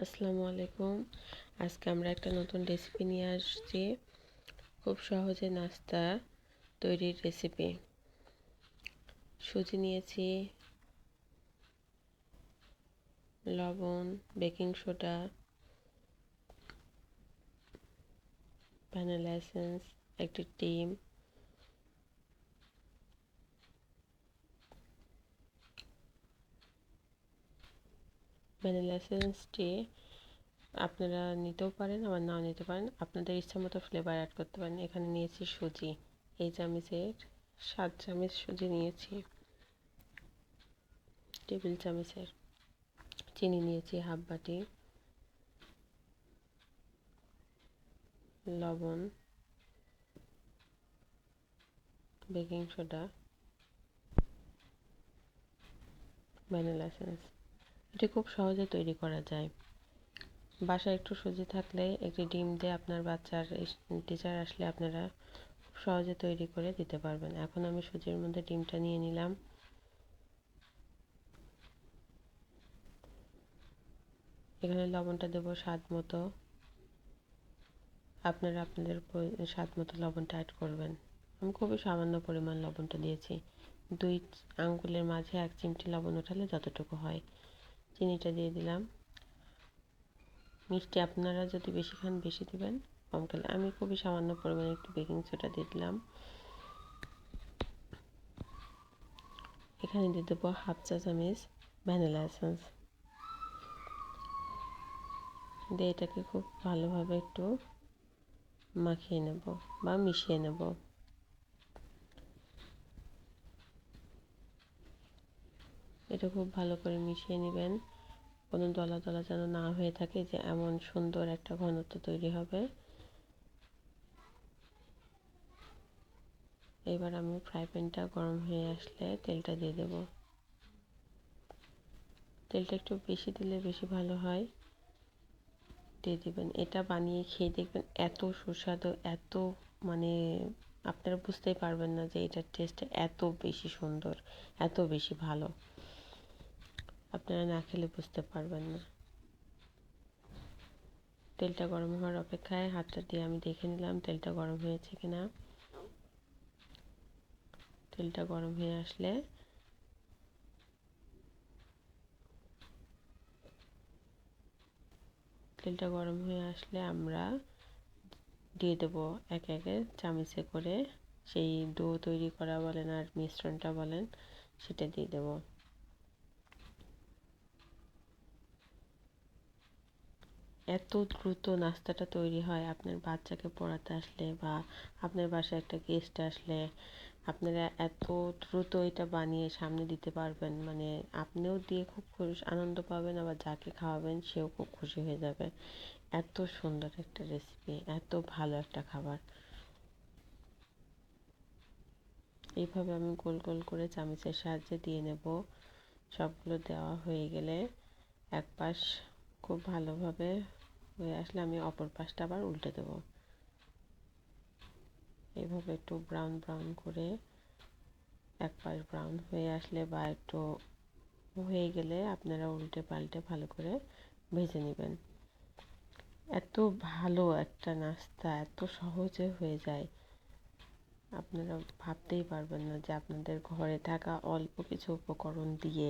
আসসালামু আলাইকুম। আজকে আমরা একটা নতুন রেসিপি নিয়ে আসছি। খুব সহজে নাস্তা তৈরির রেসিপি। সুজি নিয়েছি, লবণ, বেকিং সোডা, ভ্যানিলা এসেন্স, একটি ডিম। ভ্যানিলা এসেন্সটি আপনারা নিতেও পারেন, আবার নাও নিতে পারেন। আপনাদের ইচ্ছা মতো ফ্লেভার অ্যাড করতে পারেন। এখানে নিয়েছি সুজি, এই চামচের 7 চামচ সুজি নিয়েছি। টেবিল চামচের চিনি নিয়েছি হাফ বাটি, লবণ, বেকিং সোডা, ভ্যানিলা এসেন্স। এটি খুব সহজে তৈরি করা যায়। বাসায় একটু সুজি থাকলে একটি ডিম দিয়ে আপনার বাচ্চার টিচার আসলে আপনারা খুব সহজে তৈরি করে দিতে পারবেন। এখন আমি সুজির মধ্যে ডিমটা নিয়ে নিলাম। এখানে লবণটা দেবো স্বাদ মতো। আপনারা আপনাদের স্বাদ মতো লবণটা অ্যাড করবেন। আমি খুবই সামান্য পরিমাণ লবণটা দিয়েছি। 2 আঙ্গুলের মাঝে 1 চিমটি লবণ ওঠালে যতটুকু হয়। চিনিটা দিয়ে দিলাম। মিষ্টি আপনারা যদি বেশি খান বেশি দিবেন, কম খেলে আমি খুবই সামান্য পরিমাণে একটু বেকিং সোডা দিয়ে দিলাম। এখানে দিয়ে দেবো হাফ চা চামচ ভ্যানিলা এসেন্স দিয়ে এটাকে খুব ভালোভাবে একটু মাখিয়ে নেব বা মিশিয়ে নেব। এটা খুব ভালো করে মিশিয়ে নেবেন। কোনো দলা দলা যেন না হয়ে থাকে, যে এমন সুন্দর একটা ঘনত্ব তৈরি হবে। এবার আমি ফ্রাই প্যানটা গরম হয়ে আসলে তেলটা দিয়ে দেব। তেলটা একটু বেশি দিলে বেশি ভালো হয়, দিয়ে দিবেন। এটা বানিয়ে খেয়ে দেখবেন এত সুস্বাদু, এত মানে আপনারা বুঝতেই পারবেন না যে এটার টেস্ট এত বেশি সুন্দর, এত বেশি ভালো। আপনারা না খেলে বুঝতে পারবেন না। তেলটা গরম হওয়ার অপেক্ষায় হাতটা দিয়ে আমি দেখে নিলাম তেলটা গরম হয়েছে কিনা। তেলটা গরম হয়ে আসলে আমরা দিয়ে দেবো একে একে চামচে করে সেই ডো তৈরি করা বলেন আর মিশ্রণটা বলেন, সেটা দিয়ে দেবো। এত দ্রুত নাস্তাটা তৈরি হয়, আপনার বাচ্চাকে পড়াতে আসলে বা আপনার বাসায় একটা গেস্ট আসলে আপনারা এত দ্রুত এটা বানিয়ে সামনে দিতে পারবেন, মানে আপনিও দিয়ে খুব খুশি আনন্দ পাবেন, আবার যাকে খাওয়াবেন সেও খুব খুশি হয়ে যাবে। এত সুন্দর একটা রেসিপি, এত ভালো একটা খাবার। এইভাবে আমি গোল গোল করে চামচের সাহায্যে দিয়ে নেব। সবগুলো দেওয়া হয়ে গেলে এক পাশ খুব ভালোভাবে হয়ে আসলে আমি অপর পাশটা আবার উল্টে দেব। এইভাবে একটু ব্রাউন ব্রাউন করে এক পাশ ব্রাউন হয়ে আসলে বা একটু হয়ে গেলে আপনারা উল্টে পাল্টে ভালো করে ভেজে নেবেন। এত ভালো একটা নাস্তা, এত সহজে হয়ে যায়, আপনারা ভাবতেই পারবেন না যে আপনাদের ঘরে থাকা অল্প কিছু উপকরণ দিয়ে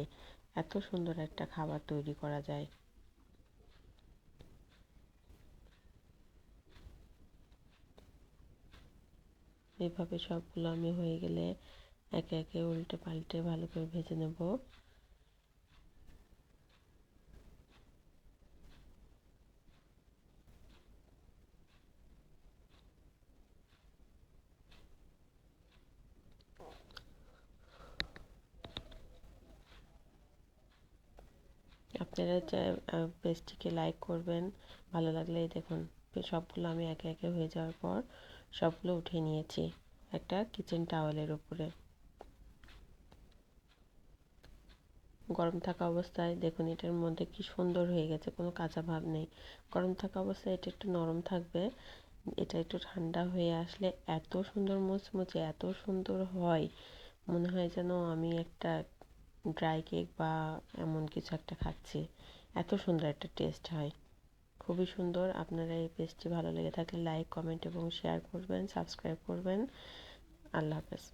এত সুন্দর একটা খাবার তৈরি করা যায়। এইভাবে সবগুলো আমি হয়ে গেলে একে একে উল্টে পাল্টে ভালো করে ভেজে নেব। আপনারা পেজটিকে লাইক করবেন, ভালো লাগলে এই দেখুন সবগুলো আমি একে একে হয়ে যাওয়ার পর সবগুলো উঠিয়ে নিয়েছি একটা কিচেন টাওয়েলের উপরে। গরম থাকা অবস্থায় দেখুন এটার মধ্যে কি সুন্দর হয়ে গেছে, কোনো কাঁচা ভাব নেই। গরম থাকা অবস্থায় এটা একটু নরম থাকবে, এটা একটু ঠান্ডা হয়ে আসলে এত সুন্দর মুচমুচে, এত সুন্দর হয়, মনে হয় যেন আমি একটা ড্রাই কেক বা এমন কিছু একটা খাচ্ছি। এত সুন্দর একটা টেস্ট হয়, খুবই সুন্দর। আপনারা এই পেস্টটি ভালো লেগে থাকলে লাইক, কমেন্ট এবং শেয়ার করবেন, সাবস্ক্রাইব করবেন। আল্লাহ হাফেজ।